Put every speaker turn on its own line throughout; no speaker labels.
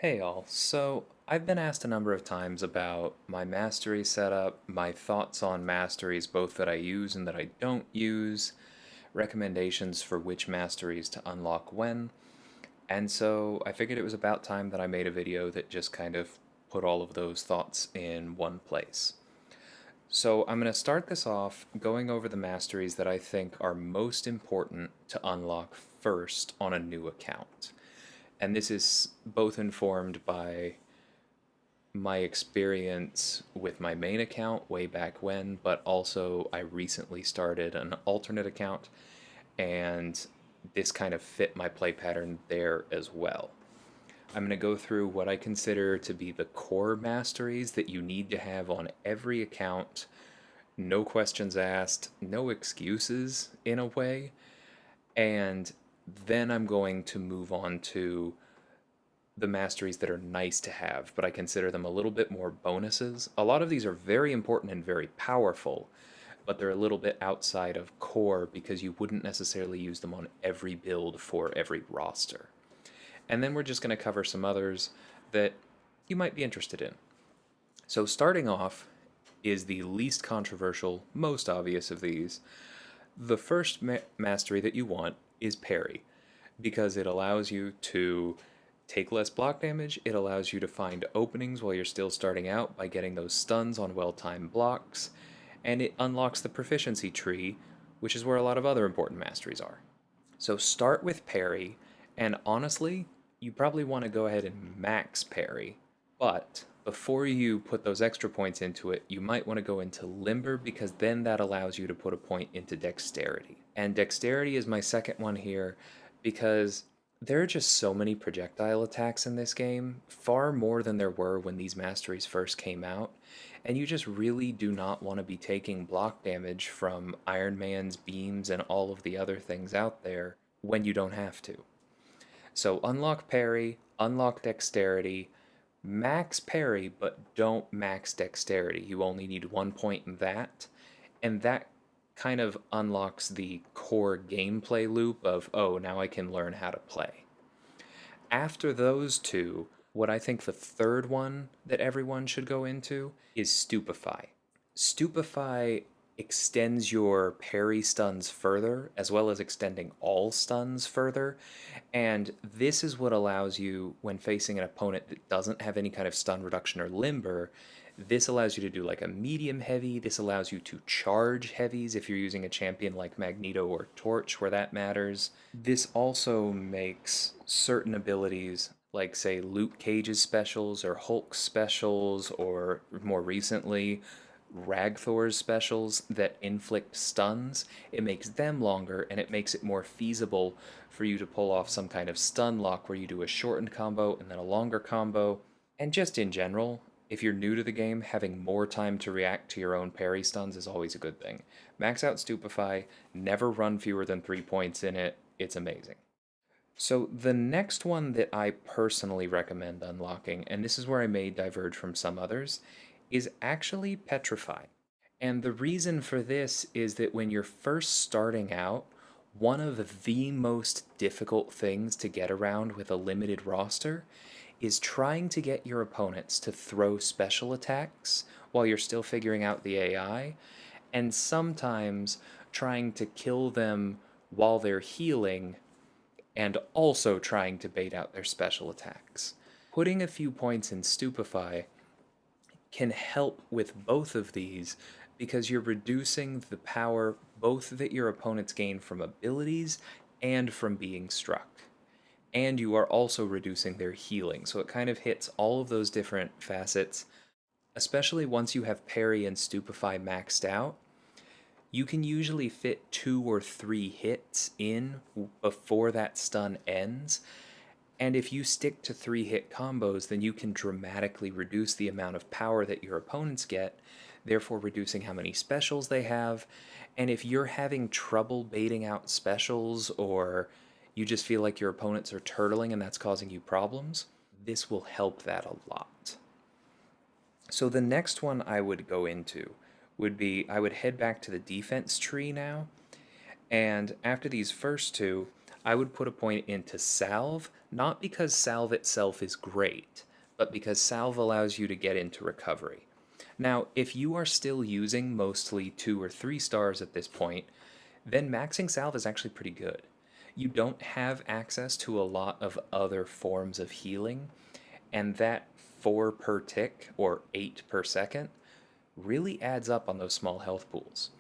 Hey all, so I've been asked a number of times about my mastery setup, my thoughts on masteries, both that I use and that I don't use, recommendations for which masteries to unlock when, and so I figured it was about time that I made a video that just kind of put all of those thoughts in one place. So I'm going to start this off going over the masteries that I think are most important to unlock first on a new account. And this is both informed by my experience with my main account way back when, but also I recently started an alternate account, and this kind of fit my play pattern there as well. I'm going to go through what I consider to be the core masteries that you need to have on every account. No questions asked, no excuses in a way. And then I'm going to move on to the masteries that are nice to have, but I consider them a little bit more bonuses. A lot of these are very important and very powerful, but they're a little bit outside of core because you wouldn't necessarily use them on every build for every roster. And then we're just going to cover some others that you might be interested in. So, starting off is the least controversial, most obvious of these. The first mastery that you want is Parry, because it allows you to take less block damage, it allows you to find openings while you're still starting out by getting those stuns on well-timed blocks, and it unlocks the proficiency tree, which is where a lot of other important masteries are. So start with Parry, and honestly, you probably want to go ahead and max Parry, but before you put those extra points into it, you might want to go into Limber because then that allows you to put a point into Dexterity. And Dexterity is my second one here because there are just so many projectile attacks in this game, far more than there were when these masteries first came out, and you just really do not want to be taking block damage from Iron Man's beams and all of the other things out there when you don't have to. So unlock parry, unlock dexterity, max parry, but don't max dexterity. You only need 1 point in that, and that kind of unlocks the core gameplay loop of, oh, now I can learn how to play. After those two, what I think the third one that everyone should go into is Stupefy. Stupefy extends your parry stuns further, as well as extending all stuns further. And this is what allows you, when facing an opponent that doesn't have any kind of stun reduction or limber, this allows you to do like a medium heavy. This allows you to charge heavies if you're using a champion like Magneto or Torch, where that matters. This also makes certain abilities, like say Luke Cage's specials or Hulk's specials, or more recently, Ragthor's specials that inflict stuns, it makes them longer and it makes it more feasible for you to pull off some kind of stun lock where you do a shortened combo and then a longer combo. And just in general, if you're new to the game, having more time to react to your own parry stuns is always a good thing. Max out Stupefy, never run fewer than 3 points in it, it's amazing. So the next one that I personally recommend unlocking, and this is where I may diverge from some others, is actually Petrify. And the reason for this is that when you're first starting out, one of the most difficult things to get around with a limited roster is trying to get your opponents to throw special attacks while you're still figuring out the AI, and sometimes trying to kill them while they're healing and also trying to bait out their special attacks. Putting a few points in Stupefy can help with both of these because you're reducing the power both that your opponents gain from abilities and from being struck. And you are also reducing their healing, so it kind of hits all of those different facets, especially once you have Parry and Stupefy maxed out. You can usually fit 2 or 3 hits in before that stun ends, and if you stick to 3 hit combos, then you can dramatically reduce the amount of power that your opponents get, therefore reducing how many specials they have. And if you're having trouble baiting out specials, or you just feel like your opponents are turtling and that's causing you problems, this will help that a lot. So the next one I would go into would be I would head back to the defense tree now, and after these first two, I would put a point into Salve, not because Salve itself is great, but because Salve allows you to get into Recovery. Now, if you are still using mostly 2 or 3 stars at this point, then maxing Salve is actually pretty good. You don't have access to a lot of other forms of healing, and that 4 per tick or 8 per second really adds up on those small health pools.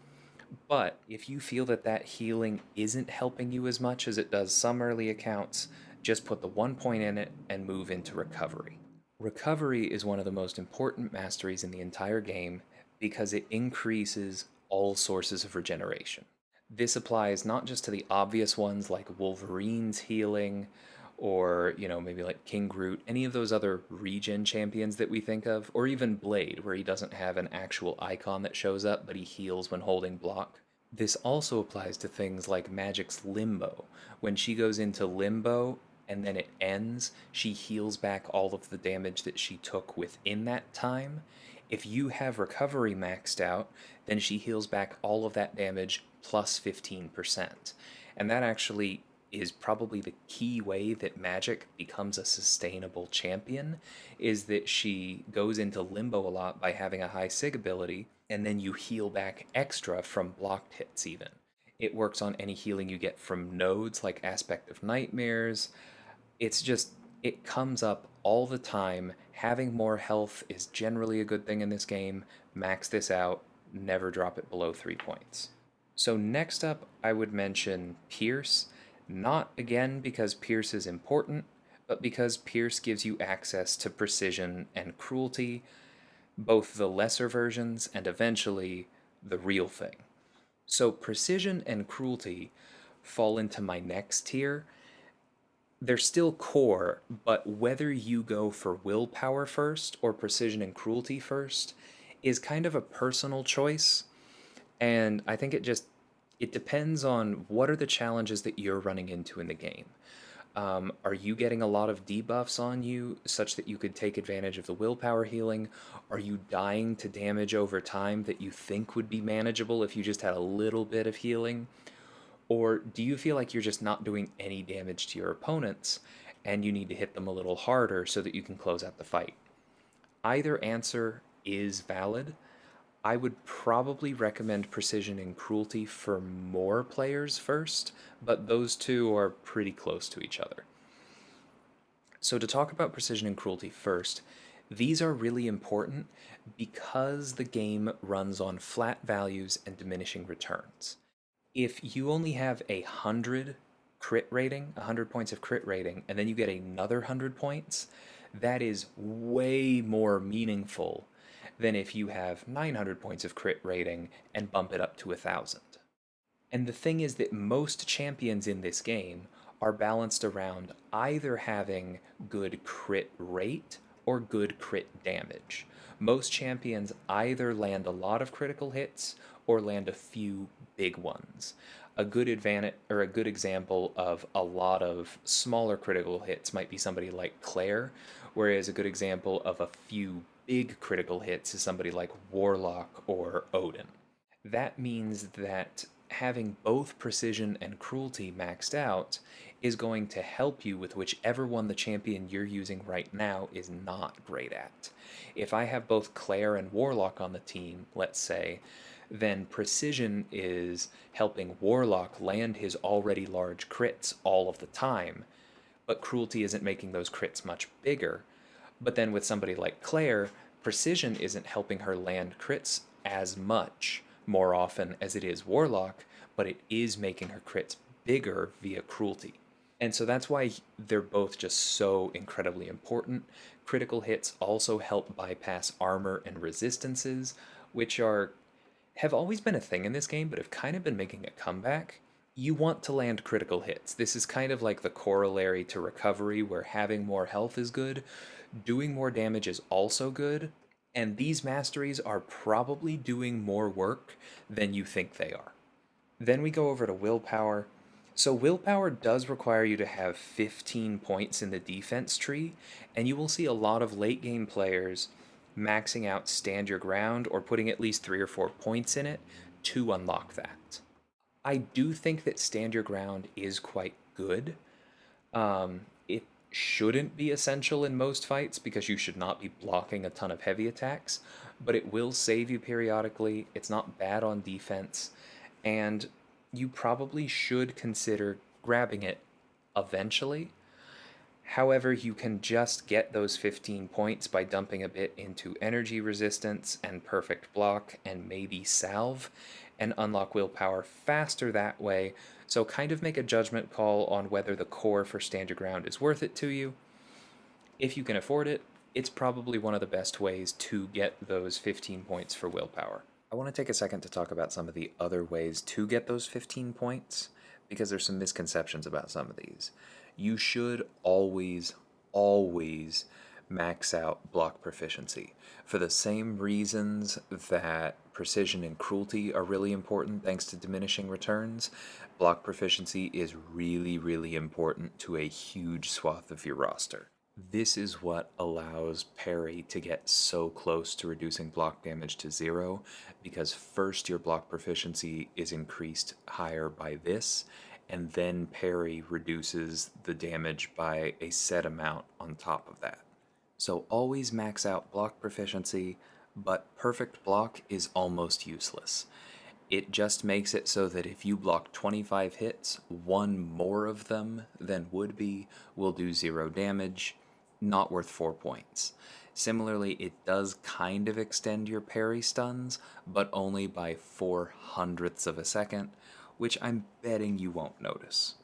But if you feel that that healing isn't helping you as much as it does some early accounts, just put the 1 point in it and move into Recovery. Recovery is one of the most important masteries in the entire game because it increases all sources of regeneration. This applies not just to the obvious ones like Wolverine's healing or, maybe like King Groot, any of those other regen champions that we think of, or even Blade, where he doesn't have an actual icon that shows up, but he heals when holding block. This also applies to things like Magic's Limbo. When she goes into Limbo and then it ends, she heals back all of the damage that she took within that time. If you have Recovery maxed out, then she heals back all of that damage plus 15%. And that actually is probably the key way that Magic becomes a sustainable champion, is that she goes into limbo a lot by having a high sig ability, and then you heal back extra from blocked hits even. It works on any healing you get from nodes like Aspect of Nightmares. It's just, it comes up all the time. Having more health is generally a good thing in this game. Max this out, never drop it below 3 points. So next up, I would mention Pierce. Not again because Pierce is important, but because Pierce gives you access to Precision and Cruelty, both the lesser versions and eventually the real thing. So Precision and Cruelty fall into my next tier. They're still core, but whether you go for Willpower first or Precision and Cruelty first is kind of a personal choice. And I think it depends on what are the challenges that you're running into in the game. Are you getting a lot of debuffs on you such that you could take advantage of the willpower healing? Are you dying to damage over time that you think would be manageable if you just had a little bit of healing? Or do you feel like you're just not doing any damage to your opponents and you need to hit them a little harder so that you can close out the fight? Either answer is valid. I would probably recommend Precision and Cruelty for more players first, but those two are pretty close to each other. So to talk about Precision and Cruelty first, these are really important because the game runs on flat values and diminishing returns. If you only have 100 crit rating, 100 points of crit rating, and then you get another 100 points, that is way more meaningful than if you have 900 points of crit rating and bump it up to 1,000. And the thing is that most champions in this game are balanced around either having good crit rate or good crit damage. Most champions either land a lot of critical hits or land a few big ones. A good advantage or a good example of a lot of smaller critical hits might be somebody like Claire, whereas a good example of a few big critical hits is somebody like Warlock or Odin. That means that having both Precision and Cruelty maxed out is going to help you with whichever one the champion you're using right now is not great at. If I have both Claire and Warlock on the team, let's say, then Precision is helping Warlock land his already large crits all of the time, but Cruelty isn't making those crits much bigger. But then with somebody like Claire, Precision isn't helping her land crits as much more often as it is Warlock, but it is making her crits bigger via Cruelty. And so that's why they're both just so incredibly important. Critical hits also help bypass armor and resistances, which have always been a thing in this game, but have kind of been making a comeback. You want to land critical hits. This is kind of like the corollary to recovery, where having more health is good, doing more damage is also good, and these masteries are probably doing more work than you think they are. Then we go over to willpower. So willpower does require you to have 15 points in the defense tree, and you will see a lot of late game players maxing out stand your ground or putting at least 3 or 4 points in it to unlock that. I do think that stand your ground is quite good. It shouldn't be essential in most fights because you should not be blocking a ton of heavy attacks, but it will save you periodically. It's not bad on defense, and you probably should consider grabbing it eventually. However, you can just get those 15 points by dumping a bit into energy resistance and perfect block and maybe salve and unlock willpower faster that way. So, kind of make a judgment call on whether the core for Stand Your Ground is worth it to you. If you can afford it, it's probably one of the best ways to get those 15 points for willpower. I want to take a second to talk about some of the other ways to get those 15 points because there's some misconceptions about some of these. You should always max out block proficiency for the same reasons that precision and cruelty are really important thanks to diminishing returns. Block proficiency is really important to a huge swath of your roster. This is what allows parry to get so close to reducing block damage to 0, because first your block proficiency is increased higher by this, and then parry reduces the damage by a set amount on top of that. So always max out block proficiency, but perfect block is almost useless. It just makes it so that if you block 25 hits, one more of them than would be will do 0 damage, not worth 4 points. Similarly, it does kind of extend your parry stuns, but only by 4/100ths of a second, which I'm betting you won't notice.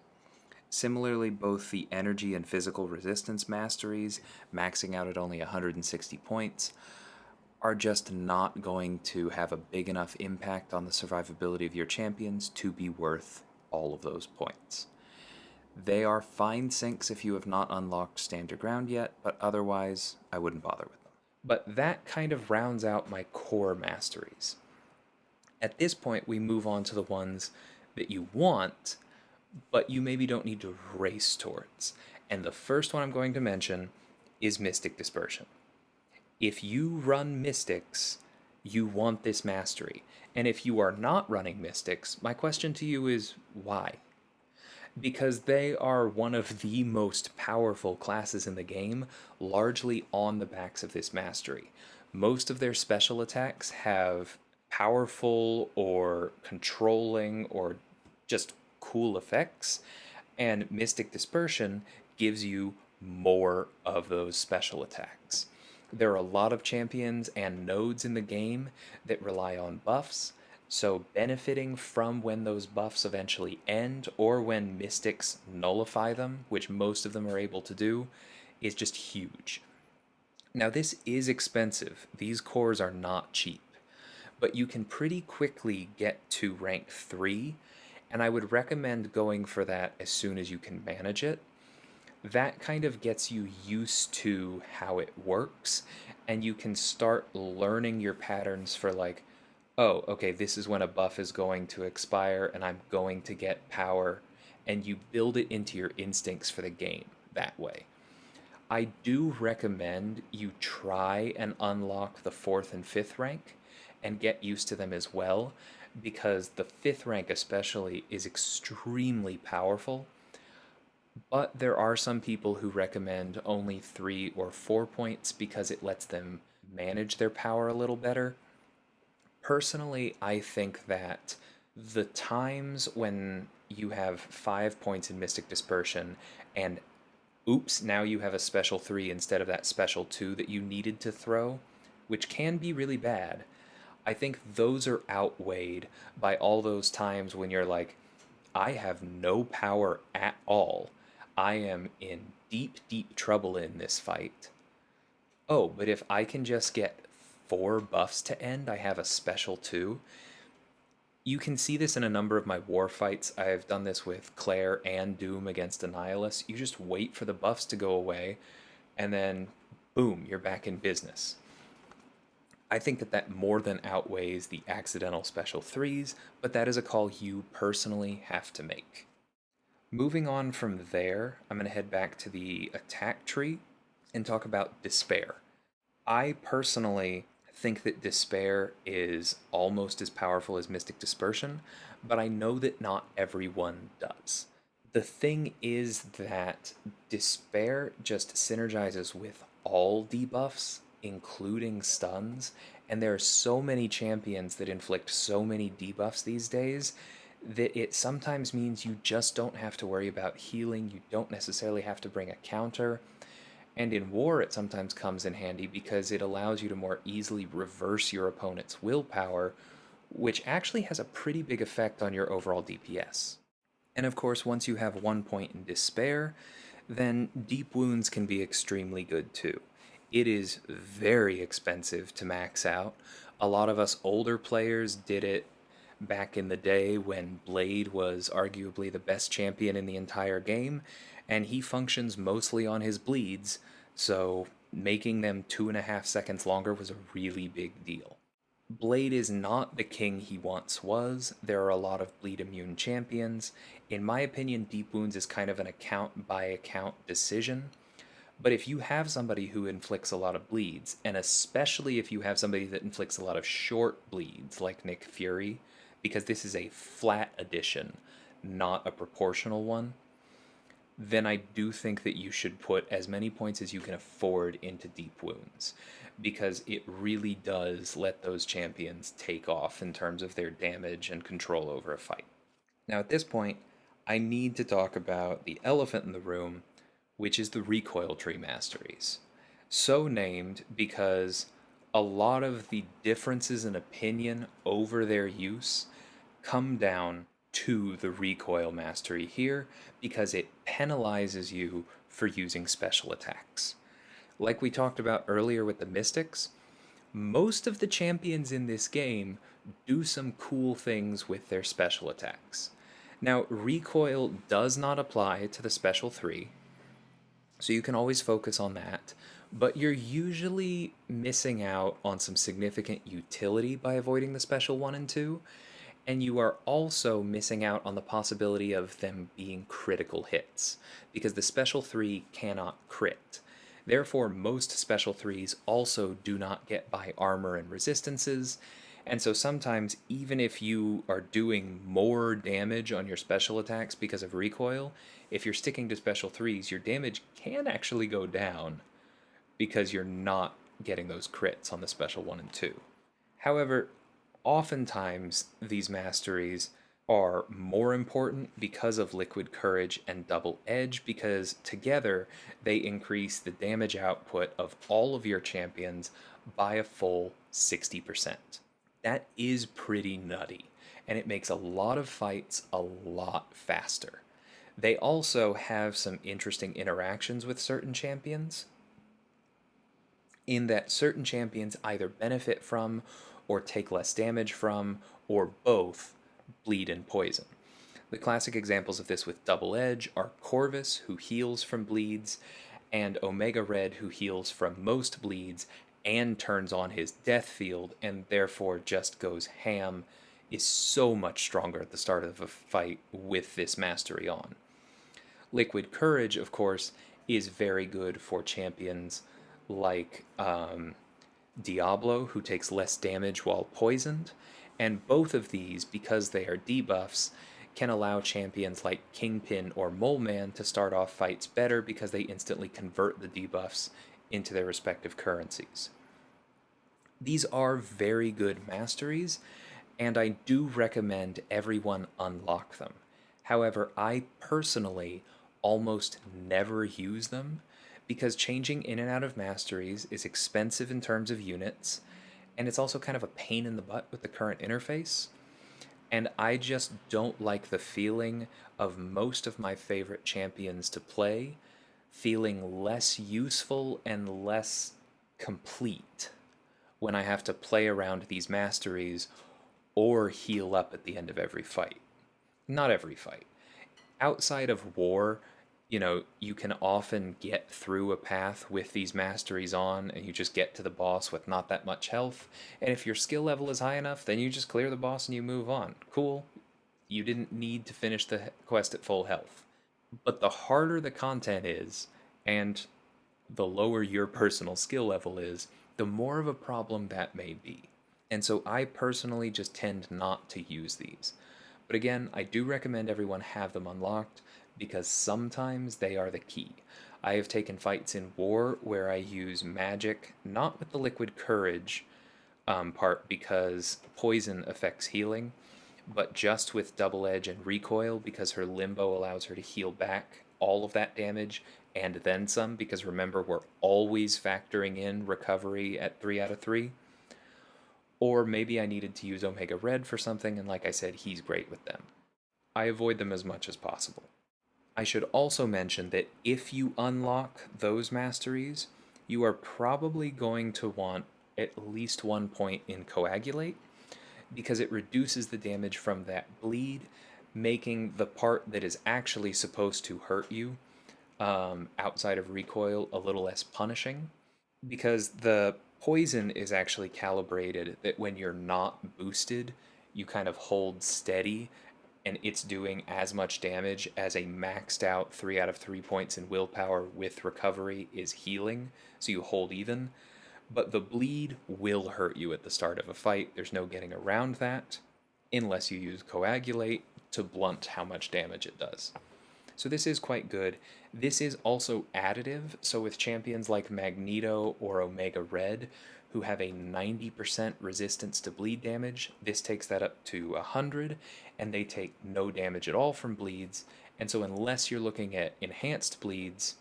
Similarly, both the energy and physical resistance masteries, maxing out at only 160 points, are just not going to have a big enough impact on the survivability of your champions to be worth all of those points. They are fine sinks if you have not unlocked Stand Your Ground yet, but otherwise, I wouldn't bother with them. But that kind of rounds out my core masteries. At this point, we move on to the ones that you want, but you maybe don't need to race towards. And the first one I'm going to mention is Mystic Dispersion. If you run Mystics, you want this mastery. And if you are not running Mystics, my question to you is why? Because they are one of the most powerful classes in the game, largely on the backs of this mastery. Most of their special attacks have powerful or controlling or just cool effects, and Mystic Dispersion gives you more of those special attacks. There are a lot of champions and nodes in the game that rely on buffs, so benefiting from when those buffs eventually end or when mystics nullify them, which most of them are able to do, is just huge. Now this is expensive. These cores are not cheap, but you can pretty quickly get to rank 3, and I would recommend going for that as soon as you can manage it. That kind of gets you used to how it works, and you can start learning your patterns for like, oh, okay, this is when a buff is going to expire and I'm going to get power, and you build it into your instincts for the game that way. I do recommend you try and unlock the 4th and 5th rank and get used to them as well, because the 5th rank especially is extremely powerful. But there are some people who recommend only 3 or 4 points because it lets them manage their power a little better. Personally, I think that the times when you have 5 points in Mystic Dispersion and oops, now you have a special 3 instead of that special 2 that you needed to throw, which can be really bad, I think those are outweighed by all those times when you're like, I have no power at all. I am in deep trouble in this fight. Oh, but if I can just get 4 buffs to end, I have a special 2. You can see this in a number of my war fights. I've done this with Claire and Doom against Annihilus. You just wait for the buffs to go away, and then boom, you're back in business. I think that more than outweighs the accidental special 3s, but that is a call you personally have to make. Moving on from there, I'm going to head back to the attack tree and talk about Despair. I personally think that Despair is almost as powerful as Mystic Dispersion, but I know that not everyone does. The thing is that Despair just synergizes with all debuffs, including stuns, and there are so many champions that inflict so many debuffs these days that it sometimes means you just don't have to worry about healing, you don't necessarily have to bring a counter. And in war, it sometimes comes in handy because it allows you to more easily reverse your opponent's willpower, which actually has a pretty big effect on your overall DPS. And of course, once you have 1 point in Despair, then Deep Wounds can be extremely good too. It is very expensive to max out. A lot of us older players did it back in the day when Blade was arguably the best champion in the entire game, and he functions mostly on his bleeds, so making them 2.5 seconds longer was a really big deal. Blade is not the king he once was. There are a lot of bleed immune champions. In my opinion, Deep Wounds is kind of an account by account decision. But if you have somebody who inflicts a lot of bleeds, and especially if you have somebody that inflicts a lot of short bleeds, like Nick Fury, because this is a flat addition, not a proportional one, then I do think that you should put as many points as you can afford into Deep Wounds, because it really does let those champions take off in terms of their damage and control over a fight. Now, at this point, I need to talk about the elephant in the room, which is the Recoil Tree Masteries. So named because a lot of the differences in opinion over their use come down to the recoil mastery here because it penalizes you for using special attacks. Like we talked about earlier with the Mystics, most of the champions in this game do some cool things with their special attacks. Now, recoil does not apply to the special 3, so you can always focus on that, but you're usually missing out on some significant utility by avoiding the special 1 and 2, and you are also missing out on the possibility of them being critical hits, because the special 3 cannot crit. Therefore, most special 3s also do not get by armor and resistances, and so sometimes, even if you are doing more damage on your special attacks because of recoil, if you're sticking to special 3s, your damage can actually go down because you're not getting those crits on the special 1 and 2. However, oftentimes these masteries are more important because of Liquid Courage and Double Edge, because together they increase the damage output of all of your champions by a full 60%. That is pretty nutty, and it makes a lot of fights a lot faster. They also have some interesting interactions with certain champions, in that certain champions either benefit from or take less damage from, or both, bleed and poison. The classic examples of this with Double Edge are Corvus, who heals from bleeds, and Omega Red, who heals from most bleeds and turns on his death field and therefore just goes ham, is so much stronger at the start of a fight with this mastery on. Liquid Courage, of course, is very good for champions like Diablo, who takes less damage while poisoned, and both of these, because they are debuffs, can allow champions like Kingpin or Mole Man to start off fights better because they instantly convert the debuffs into their respective currencies. These are very good masteries, and I do recommend everyone unlock them. However, I personally almost never use them because changing in and out of masteries is expensive in terms of units, and it's also kind of a pain in the butt with the current interface. And I just don't like the feeling of most of my favorite champions to play feeling less useful and less complete when I have to play around these masteries or heal up at the end of every fight. Not every fight. Outside of war, you can often get through a path with these masteries on, and you just get to the boss with not that much health. And if your skill level is high enough, then you just clear the boss and you move on. Cool. You didn't need to finish the quest at full health. But the harder the content is, and the lower your personal skill level is, the more of a problem that may be. And so I personally just tend not to use these. But again, I do recommend everyone have them unlocked because sometimes they are the key. I have taken fights in war where I use magic, not with the liquid courage part because poison affects healing, but just with double edge and recoil because her limbo allows her to heal back all of that damage and then some, because remember, we're always factoring in recovery at 3 out of 3. Or maybe I needed to use Omega Red for something, and like I said, he's great with them. I avoid them as much as possible. I should also mention that if you unlock those masteries, you are probably going to want at least 1 point in Coagulate, because it reduces the damage from that bleed, making the part that is actually supposed to hurt you outside of recoil a little less punishing. Because the poison is actually calibrated that when you're not boosted, you kind of hold steady and it's doing as much damage as a maxed out 3 out of 3 points in willpower with recovery is healing, so you hold even. But the bleed will hurt you at the start of a fight. There's no getting around that, unless you use Coagulate to blunt how much damage it does. So this is quite good. This is also additive, so with champions like Magneto or Omega Red, who have a 90% resistance to bleed damage, this takes that up to 100, and they take no damage at all from bleeds, and so unless you're looking at enhanced bleeds,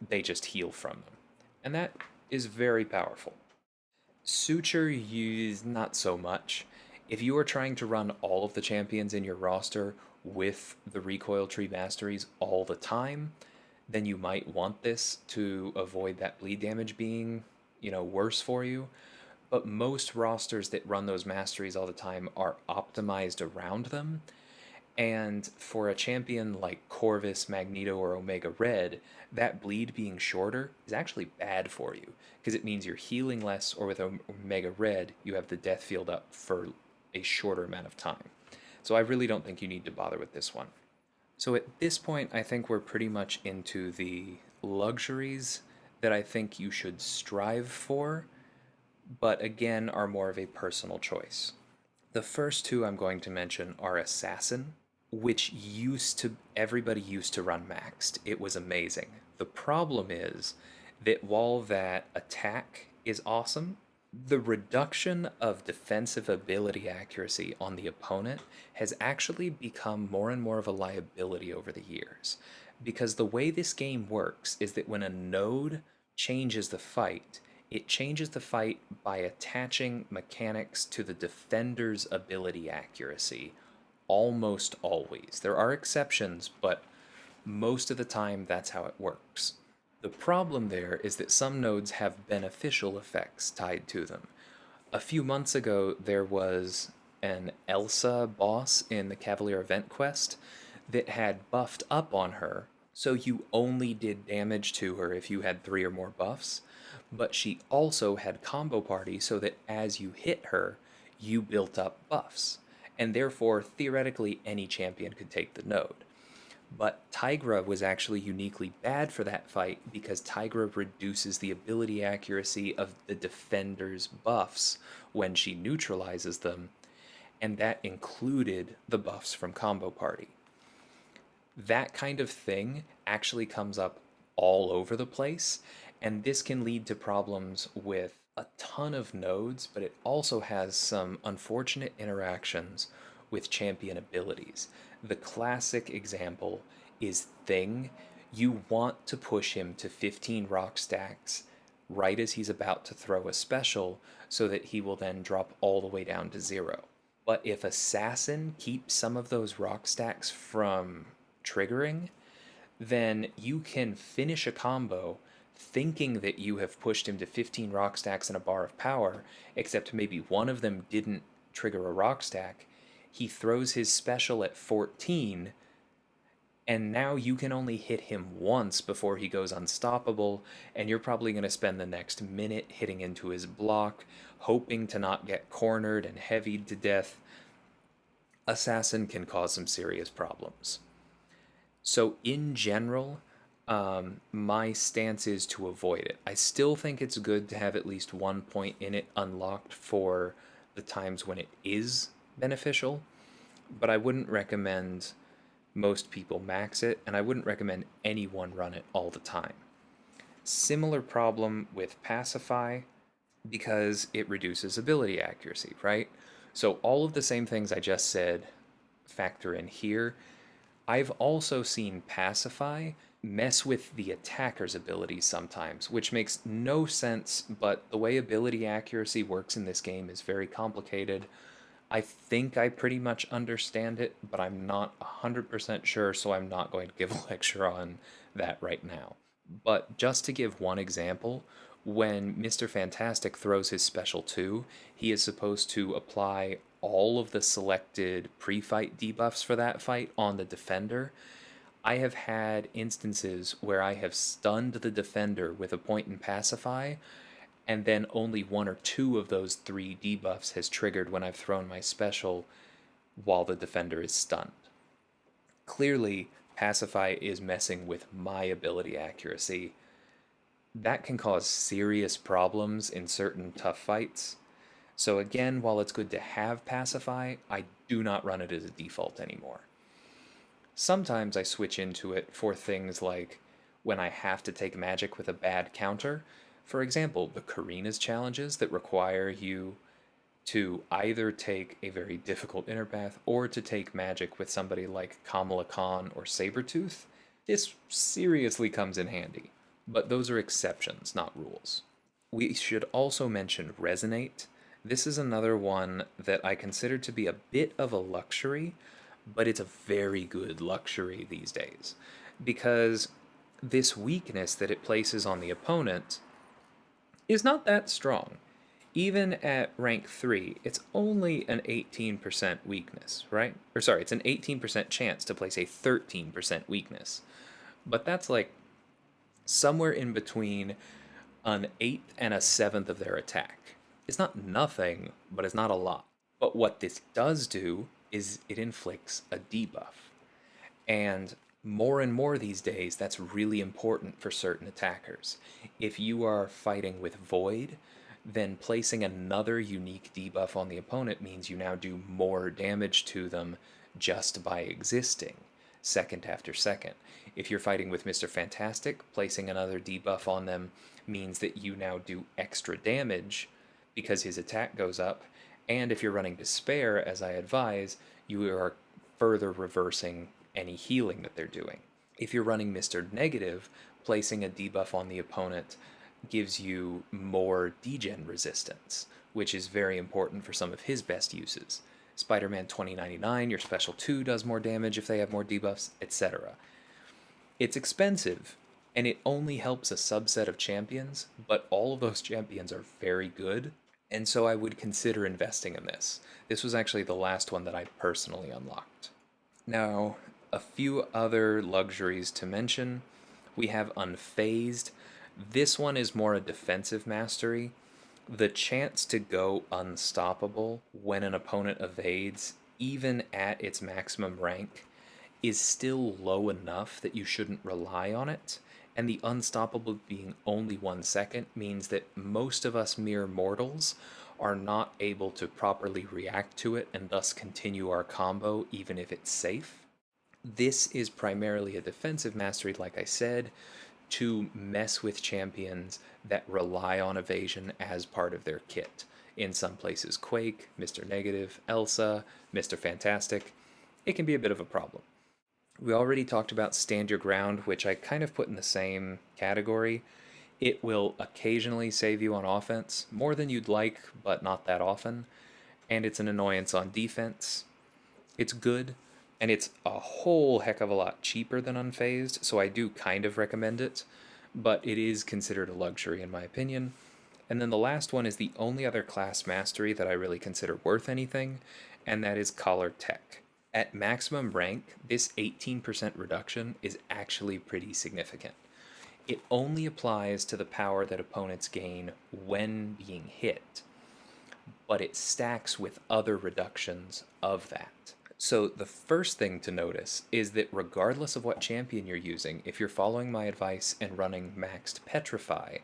they just heal from them. And that is very powerful. Suture used not so much. If you are trying to run all of the champions in your roster with the Recoil Tree Masteries all the time, then you might want this to avoid that bleed damage being, worse for you. But most rosters that run those masteries all the time are optimized around them. And for a champion like Corvus, Magneto, or Omega Red, that bleed being shorter is actually bad for you, because it means you're healing less, or with Omega Red, you have the death field up for a shorter amount of time. So I really don't think you need to bother with this one. So at this point, I think we're pretty much into the luxuries that I think you should strive for, but again are more of a personal choice. The first two I'm going to mention are Assassin, which everybody used to run maxed. It was amazing. The problem is that while that attack is awesome, the reduction of defensive ability accuracy on the opponent has actually become more and more of a liability over the years. Because the way this game works is that when a node changes the fight, it changes the fight by attaching mechanics to the defender's ability accuracy, almost always. There are exceptions, but most of the time that's how it works. The problem there is that some nodes have beneficial effects tied to them. A few months ago, there was an Elsa boss in the Cavalier Event Quest that had buffed up on her, so you only did damage to her if you had 3 or more buffs, but she also had combo party so that as you hit her, you built up buffs, and therefore theoretically any champion could take the node. But Tigra was actually uniquely bad for that fight because Tigra reduces the ability accuracy of the defender's buffs when she neutralizes them, and that included the buffs from Combo Party. That kind of thing actually comes up all over the place, and this can lead to problems with a ton of nodes, but it also has some unfortunate interactions with champion abilities. The classic example is Thing. You want to push him to 15 rock stacks right as he's about to throw a special so that he will then drop all the way down to 0. But if Assassin keeps some of those rock stacks from triggering, then you can finish a combo thinking that you have pushed him to 15 rock stacks and a bar of power, except maybe one of them didn't trigger a rock stack. He throws his special at 14, and now you can only hit him once before he goes unstoppable, and you're probably going to spend the next minute hitting into his block, hoping to not get cornered and heavied to death. Assassin can cause some serious problems. So in general, my stance is to avoid it. I still think it's good to have at least 1 point in it unlocked for the times when it is beneficial, but I wouldn't recommend Most people max it, and I wouldn't recommend anyone run it all the time. Similar problem with Pacify because it reduces ability accuracy, right? So all of the same things I just said factor in here. I've also seen Pacify mess with the attacker's abilities sometimes, which makes no sense, but the way ability accuracy works in this game is very complicated. I think I pretty much understand it, but I'm not 100% sure, so I'm not going to give a lecture on that right now. But just to give one example, when Mr. Fantastic throws his special 2, he is supposed to apply all of the selected pre-fight debuffs for that fight on the defender. I have had instances where I have stunned the defender with a point and pacify, and then only one or two of those three debuffs has triggered when I've thrown my special while the defender is stunned. Clearly, Pacify is messing with my ability accuracy. That can cause serious problems in certain tough fights. So again, while it's good to have Pacify, I do not run it as a default anymore. Sometimes I switch into it for things like when I have to take magic with a bad counter. For example, the Karina's challenges that require you to either take a very difficult inner path or to take magic with somebody like Kamala Khan or Sabretooth. This seriously comes in handy, but those are exceptions, not rules. We should also mention Resonate. This is another one that I consider to be a bit of a luxury, but it's a very good luxury these days because this weakness that it places on the opponent is not that strong. Even at rank 3, it's only an 18% weakness, right? Or sorry, it's an 18% chance to place a 13% weakness. But that's like somewhere in between an eighth and a seventh of their attack. It's not nothing, but it's not a lot. But what this does do is it inflicts a debuff. And more these days, that's really important for certain attackers. If you are fighting with Void, then placing another unique debuff on the opponent means you now do more damage to them just by existing, second after second. If you're fighting with Mr. Fantastic, placing another debuff on them means that you now do extra damage because his attack goes up. And if you're running Despair, as I advise, you are further reversing any healing that they're doing. If you're running Mr. Negative, placing a debuff on the opponent gives you more degen resistance, which is very important for some of his best uses. Spider-Man 2099, your special 2 does more damage if they have more debuffs, etc. It's expensive, and it only helps a subset of champions, but all of those champions are very good, and so I would consider investing in this. This was actually the last one that I personally unlocked. Now, a few other luxuries to mention. We have Unfazed. This one is more a defensive mastery. The chance to go unstoppable when an opponent evades, even at its maximum rank, is still low enough that you shouldn't rely on it. And the unstoppable being only 1 second means that most of us mere mortals are not able to properly react to it and thus continue our combo even if it's safe. This is primarily a defensive mastery, like I said, to mess with champions that rely on evasion as part of their kit. In some places, Quake, Mr. Negative, Elsa, Mr. Fantastic. It can be a bit of a problem. We already talked about Stand Your Ground, which I kind of put in the same category. It will occasionally save you on offense, more than you'd like, but not that often. And it's an annoyance on defense. It's good, and it's a whole heck of a lot cheaper than Unfazed, so I do kind of recommend it, but it is considered a luxury in my opinion. And then the last one is the only other class mastery that I really consider worth anything, and that is Collar Tech. At maximum rank, this 18% reduction is actually pretty significant. It only applies to the power that opponents gain when being hit, but it stacks with other reductions of that. So the first thing to notice is that regardless of what champion you're using, if you're following my advice and running maxed Petrify,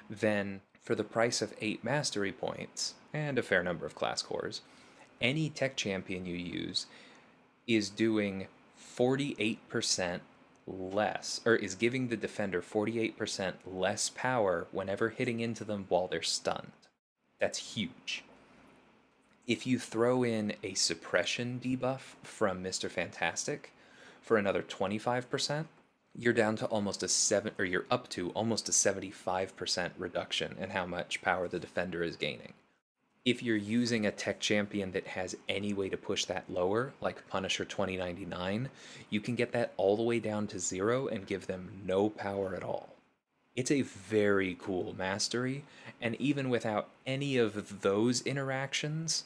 then for the price of 8 mastery points, and a fair number of class cores, any tech champion you use is doing 48% less, or is giving the defender 48% less power whenever hitting into them while they're stunned. That's huge. If you throw in a suppression debuff from Mr. Fantastic for another 25%, you're down to almost a 7, or you're up to almost a 75% reduction in how much power the defender is gaining. If you're using a tech champion that has any way to push that lower, like Punisher 2099, you can get that all the way down to 0 and give them no power at all. It's a very cool mastery, and even without any of those interactions,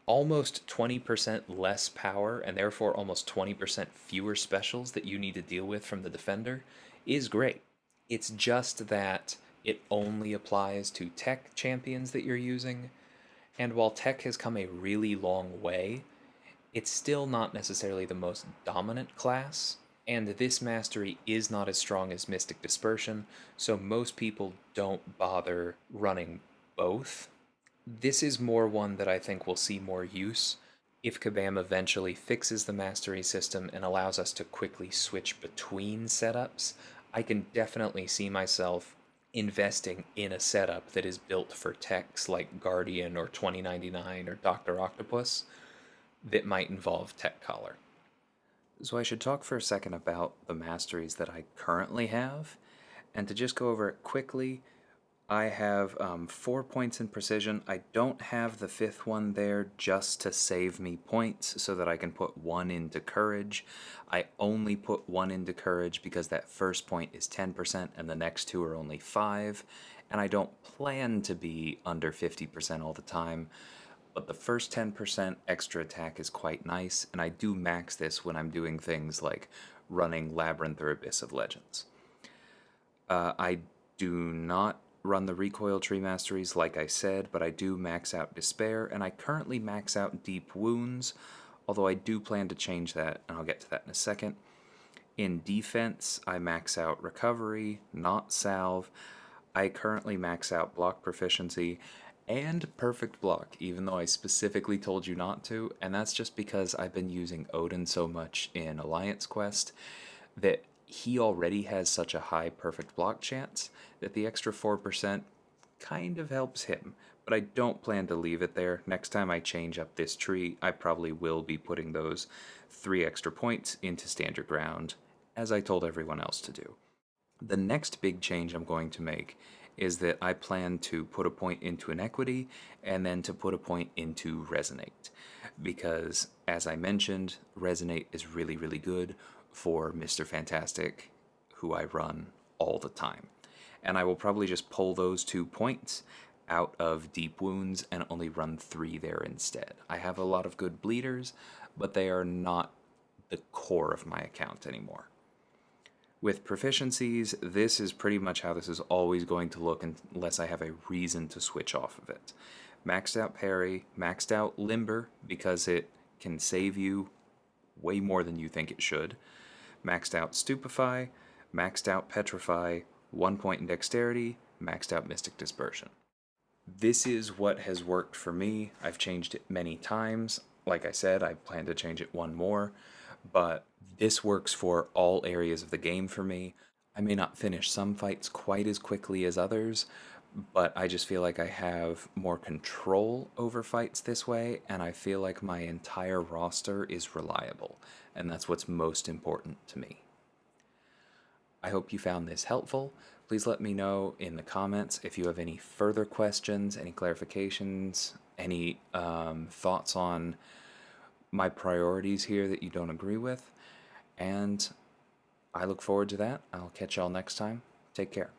almost 20% less power and therefore almost 20% fewer specials that you need to deal with from the defender is great. It's just that it only applies to tech champions that you're using, and while tech has come a really long way, it's still not necessarily the most dominant class, and this mastery is not as strong as Mystic Dispersion, so most people don't bother running both. This is more one that I think will see more use if Kabam eventually fixes the mastery system and allows us to quickly switch between setups. I can definitely see myself investing in a setup that is built for techs like Guardian or 2099 or Dr. Octopus that might involve Tech Collar. So I should talk for a second about the masteries that I currently have, and to just go over it quickly, I have 4 points in precision. I don't have the 5th one there just to save me points so that I can put 1 into courage. I only put 1 into courage because that first point is 10% and the next 2 are only 5, and I don't plan to be under 50% all the time, but the first 10% extra attack is quite nice, and I do max this when I'm doing things like running Labyrinth or Abyss of Legends. I do not run the Recoil Tree Masteries, like I said, but I do max out Despair, and I currently max out Deep Wounds, although I do plan to change that, and I'll get to that in a second. In defense, I max out Recovery, not Salve. I currently max out Block Proficiency and Perfect Block, even though I specifically told you not to, and that's just because I've been using Odin so much in Alliance Quest that he already has such a high perfect block chance that the extra 4% kind of helps him, but I don't plan to leave it there. Next time I change up this tree, I probably will be putting those 3 extra points into Stand Your Ground, as I told everyone else to do. The next big change I'm going to make is that I plan to put a point into Inequity and then to put a point into Resonate, because as I mentioned, Resonate is really, really good for Mr. Fantastic, who I run all the time. And I will probably just pull those 2 points out of Deep Wounds and only run 3 there instead. I have a lot of good bleeders, but they are not the core of my account anymore. With Proficiencies, this is pretty much how this is always going to look unless I have a reason to switch off of it. Maxed out Parry, maxed out Limber because it can save you way more than you think it should. Maxed out Stupefy, maxed out Petrify, 1 point in Dexterity, maxed out Mystic Dispersion. This is what has worked for me. I've changed it many times. Like I said, I plan to change it 1 more, but this works for all areas of the game for me. I may not finish some fights quite as quickly as others, but I just feel like I have more control over fights this way, and I feel like my entire roster is reliable, and that's what's most important to me. I hope you found this helpful. Please let me know in the comments if you have any further questions, any clarifications, any thoughts on my priorities here that you don't agree with, and I look forward to that. I'll catch y'all next time. Take care.